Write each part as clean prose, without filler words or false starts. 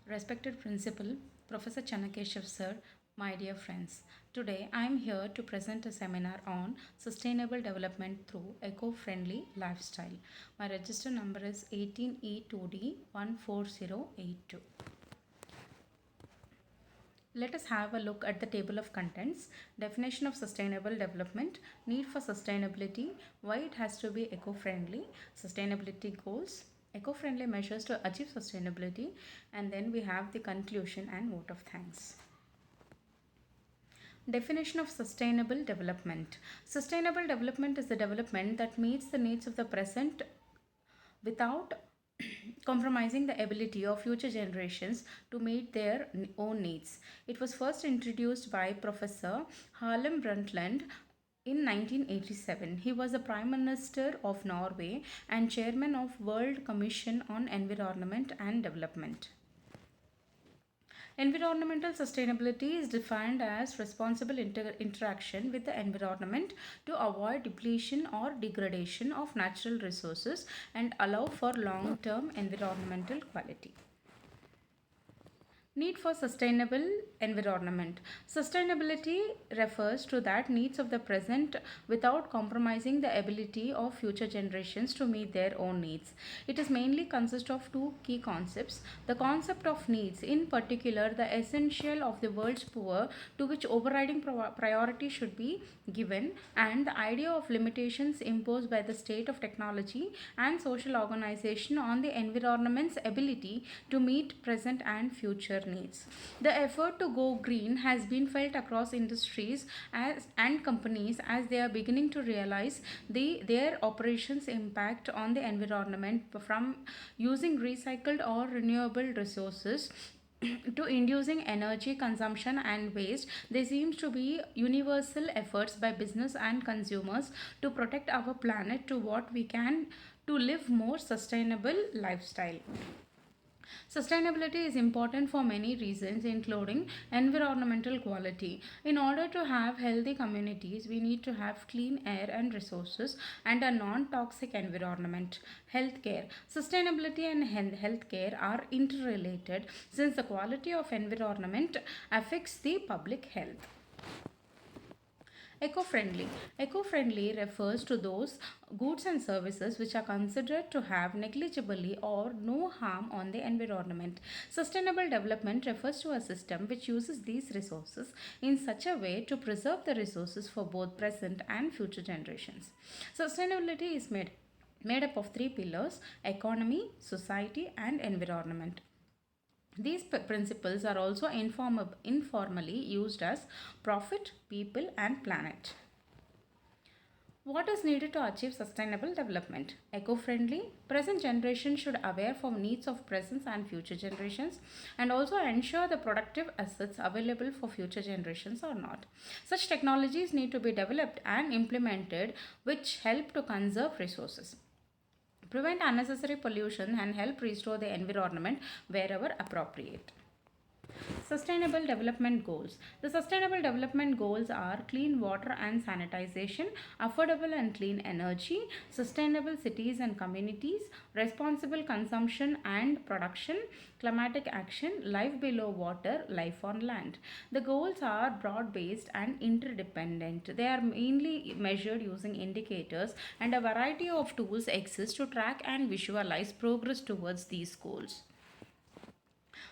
Respected Principal, Professor Chanakeshav Sir, my dear friends, today I am here to present a seminar on sustainable development through eco-friendly lifestyle. My register number is 18E2D14082. Let us have a look at the table of contents. Definition of sustainable development, need for sustainability, why it has to be eco-friendly, sustainability goals, eco-friendly measures to achieve sustainability, and then we have the conclusion and vote of thanks. Definition of sustainable development. Sustainable development is the development that meets the needs of the present without compromising the ability of future generations to meet their own needs. It was first introduced by Professor Harlem Brundtland in 1987. He was the Prime Minister of Norway and Chairman of World Commission on Environment and Development. Environmental sustainability is defined as responsible interaction with the environment to avoid depletion or degradation of natural resources and allow for long-term environmental quality. Need for sustainable environment. Sustainability refers to that needs of the present without compromising the ability of future generations to meet their own needs. It is mainly consist of two key concepts. The concept of needs, in particular the essential of the world's poor to which overriding priority should be given, and the idea of limitations imposed by the state of technology and social organization on the environment's ability to meet present and future needs. The effort to go green has been felt across industries and companies as they are beginning to realize their operations impact on the environment from using recycled or renewable resources to inducing energy consumption and waste. There seems to be universal efforts by business and consumers to protect our planet to what we can to live more sustainable lifestyle. Sustainability is important for many reasons, including environmental quality. In order to have healthy communities, we need to have clean air and resources and a non-toxic environment. Healthcare. Sustainability and healthcare are interrelated since the quality of environment affects the public health. Eco-friendly. Eco-friendly refers to those goods and services which are considered to have negligibly or no harm on the environment. Sustainable development refers to a system which uses these resources in such a way to preserve the resources for both present and future generations. Sustainability is made up of three pillars: economy, society, and environment. These principles are also informally used as profit, people, and planet. What is needed to achieve sustainable development? Eco-friendly. Present generation should aware for needs of present and future generations and also ensure the productive assets available for future generations or not. Such technologies need to be developed and implemented which help to conserve resources, prevent unnecessary pollution, and help restore the environment wherever appropriate. Sustainable Development Goals. The Sustainable Development Goals are clean water and sanitization, affordable and clean energy, sustainable cities and communities, responsible consumption and production, climatic action, life below water, life on land. The goals are broad based and interdependent. They are mainly measured using indicators, and a variety of tools exist to track and visualize progress towards these goals.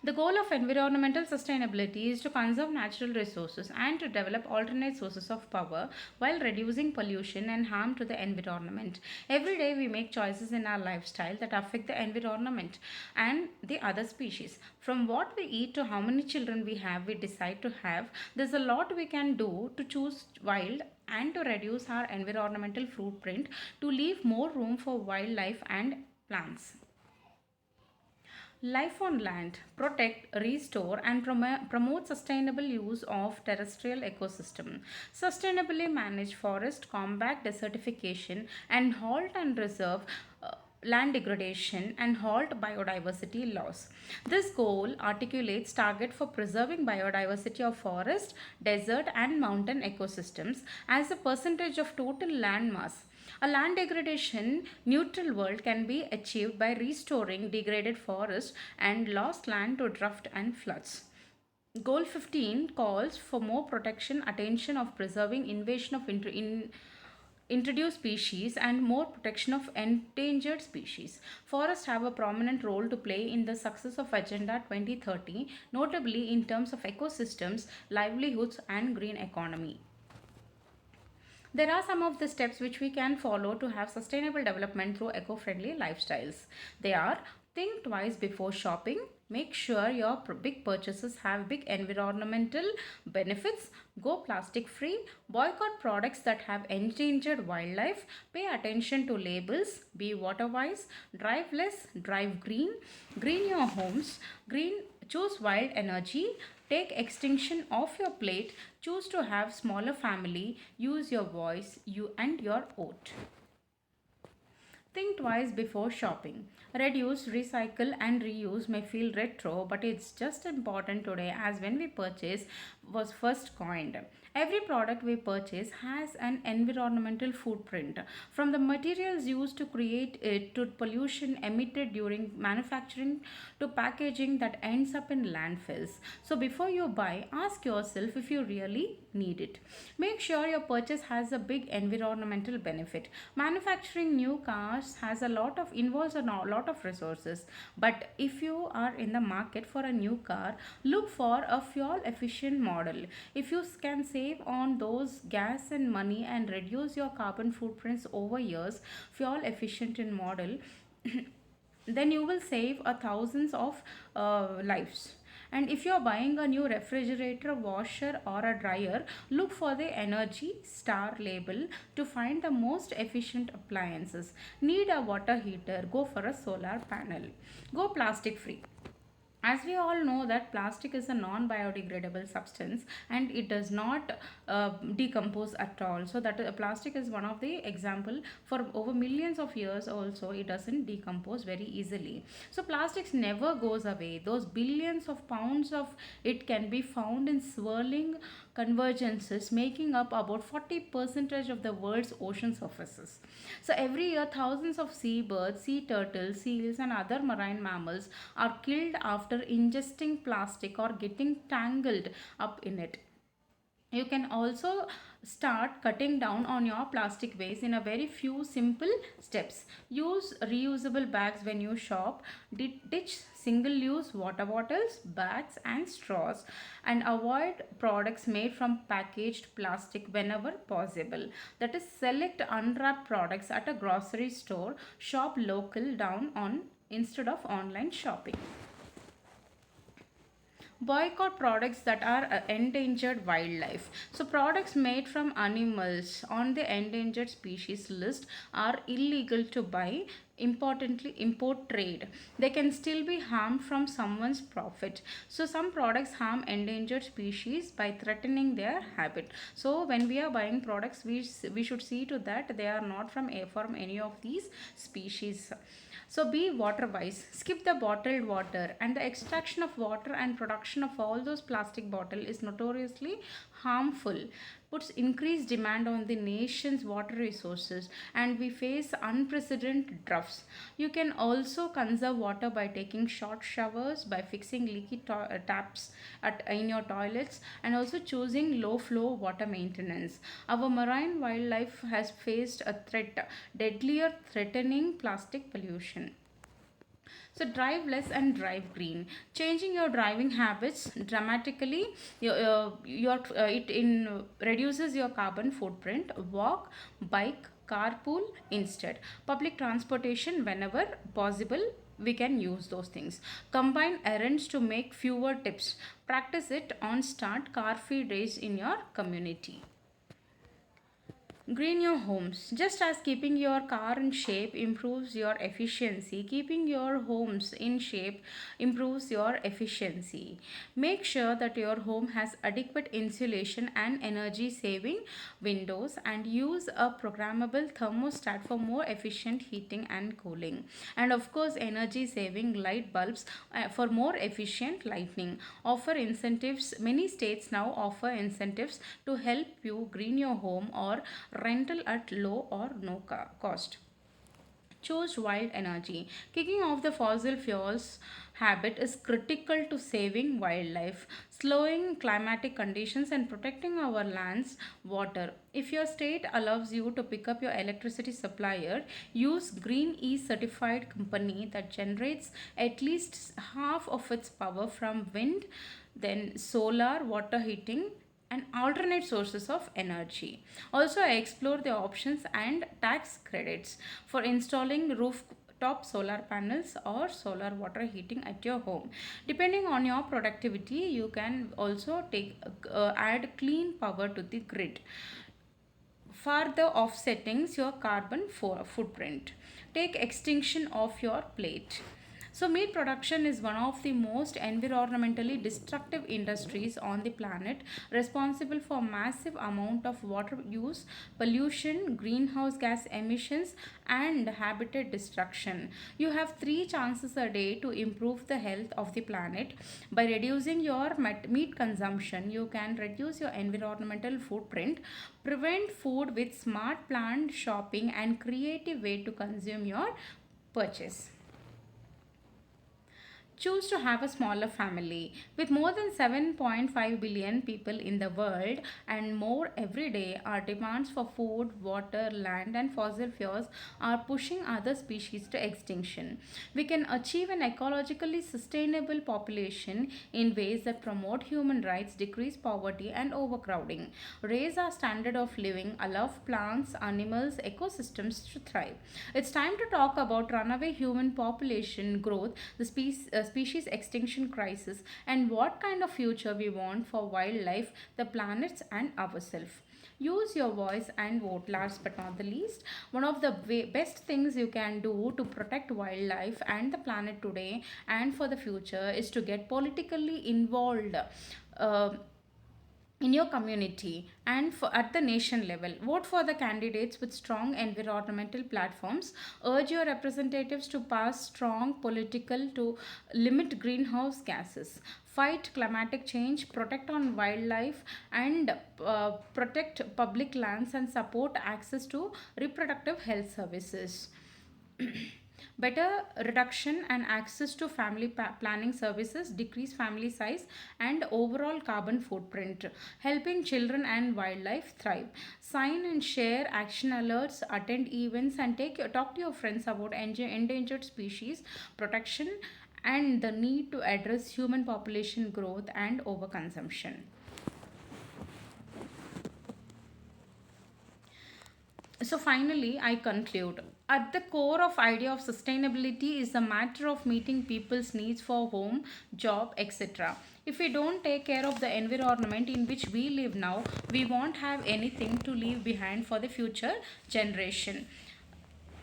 The goal of environmental sustainability is to conserve natural resources and to develop alternate sources of power while reducing pollution and harm to the environment. Every day we make choices in our lifestyle that affect the environment and the other species. From what we eat to how many children we decide to have, there's a lot we can do to choose wild and to reduce our environmental footprint to leave more room for wildlife and plants. Life on land. Protect, restore, and promote sustainable use of terrestrial ecosystem. Sustainably manage forest, combat desertification, and halt and reserve land degradation and halt biodiversity loss. This goal articulates target for preserving biodiversity of forest, desert, and mountain ecosystems as a percentage of total land mass. A land degradation neutral world can be achieved by restoring degraded forests and lost land to drought and floods. Goal 15 calls for more protection, attention of preserving invasion of introduced species and more protection of endangered species. Forests have a prominent role to play in the success of Agenda 2030, notably in terms of ecosystems, livelihoods, and green economy. There are some of the steps which we can follow to have sustainable development through eco-friendly lifestyles. They are: think twice before shopping, make sure your big purchases have big environmental benefits, go plastic free, boycott products that have endangered wildlife, pay attention to labels, be water wise, drive less, drive green, green your homes, green choose wild energy, take extinction off your plate, choose to have smaller family, use your voice, you and your vote. Think twice before shopping. Reduce, recycle, and reuse may feel retro, but it's just important today as when we purchase was first coined. Every product we purchase has an environmental footprint, from the materials used to create it to pollution emitted during manufacturing to packaging that ends up in landfills. So before you buy, ask yourself if you really need it. Make sure your purchase has a big environmental benefit. Manufacturing new cars has a lot of involves a lot of resources, but if you are in the market for a new car, look for a fuel efficient model. If you can save on those gas and money and reduce your carbon footprints over years, fuel efficient in model, then you will save a thousands of lives. And if you're buying a new refrigerator, washer, or a dryer, look for the Energy Star label to find the most efficient appliances. Need a water heater? Go for a solar panel. Go plastic free. As we all know that plastic is a non-biodegradable substance and it does not decompose at all. So that plastic is one of the example. For over millions of years also it doesn't decompose very easily. So plastics never goes away. Those billions of pounds of it can be found in swirling convergences, making up about 40% of the world's ocean surfaces. So every year thousands of seabirds, sea turtles, seals, and other marine mammals are killed after ingesting plastic or getting tangled up in it. You can also start cutting down on your plastic waste in a very few simple steps. Use reusable bags when you shop, ditch single use water bottles, bags, and straws, and avoid products made from packaged plastic whenever possible. That is, select unwrapped products at a grocery store, shop local down on instead of online shopping. Boycott products that are endangered wildlife. So products made from animals on the endangered species list are illegal to buy. Importantly, import trade, they can still be harmed from someone's profit. So some products harm endangered species by threatening their habit. So when we are buying products, we should see to that they are not from any of these species. So be water wise. Skip the bottled water, and the extraction of water and production of all those plastic bottle is notoriously harmful. Puts increased demand on the nation's water resources, and we face unprecedented droughts. You can also conserve water by taking short showers, by fixing leaky taps in your toilets, and also choosing low flow water maintenance. Our marine wildlife has faced a threat, deadlier threatening plastic pollution. So drive less and drive green. Changing your driving habits dramatically, it in reduces your carbon footprint. Walk, bike, carpool instead. Public transportation whenever possible. We can use those things. Combine errands to make fewer trips. Practice it on start car free days in your community. Green your homes. Just as keeping your car in shape improves your efficiency, keeping your homes in shape improves your efficiency. Make sure that your home has adequate insulation and energy saving windows, and use a programmable thermostat for more efficient heating and cooling. And of course, energy saving light bulbs for more efficient lighting. Offer incentives. Many states now offer incentives to help you green your home or rental at low or no cost. Choose wild energy. Kicking off the fossil fuels habit is critical to saving wildlife, slowing climatic conditions, and protecting our lands, water. If your state allows you to pick up your electricity supplier, use Green E certified company that generates at least half of its power from wind, then solar, water heating, and alternate sources of energy. Also, I explore the options and tax credits for installing rooftop solar panels or solar water heating at your home. Depending on your productivity, you can also add clean power to the grid, further offsetting your carbon footprint. Take extinction off your plate. So, meat production is one of the most environmentally destructive industries on the planet, responsible for massive amount of water use, pollution, greenhouse gas emissions, and habitat destruction. You have three chances a day to improve the health of the planet. By reducing your meat consumption, you can reduce your environmental footprint, prevent food with smart planned shopping, and creative way to consume your purchase. Choose to have a smaller family. With more than 7.5 billion people in the world and more every day, our demands for food, water, land, and fossil fuels are pushing other species to extinction. We can achieve an ecologically sustainable population in ways that promote human rights, decrease poverty and overcrowding, raise our standard of living, allow plants, animals, ecosystems to thrive. It's time to talk about runaway human population growth, the species extinction crisis, and what kind of future we want for wildlife, the planets, and ourselves. Use your voice and vote. Last but not the least, one of the best things you can do to protect wildlife and the planet today and for the future is to get politically involved. Uh, in your community and at the nation level, vote for the candidates with strong environmental platforms. Urge your representatives to pass strong political to limit greenhouse gases, fight climatic change, protect on wildlife, and protect public lands and support access to reproductive health services. Better reduction and access to family planning services, decrease family size and overall carbon footprint, helping children and wildlife thrive. Sign and share action alerts, attend events, and talk to your friends about endangered species protection and the need to address human population growth and overconsumption. So finally, I conclude. At the core of idea of sustainability is the matter of meeting people's needs for home, job, etc. If we don't take care of the environment in which we live now, we won't have anything to leave behind for the future generation.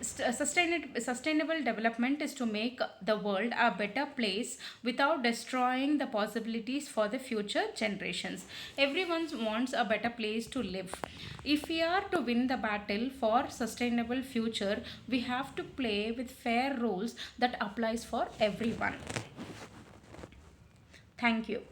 Sustainable development is to make the world a better place without destroying the possibilities for the future generations. Everyone wants a better place to live. If we are to win the battle for sustainable future, we have to play with fair rules that applies for everyone. Thank you.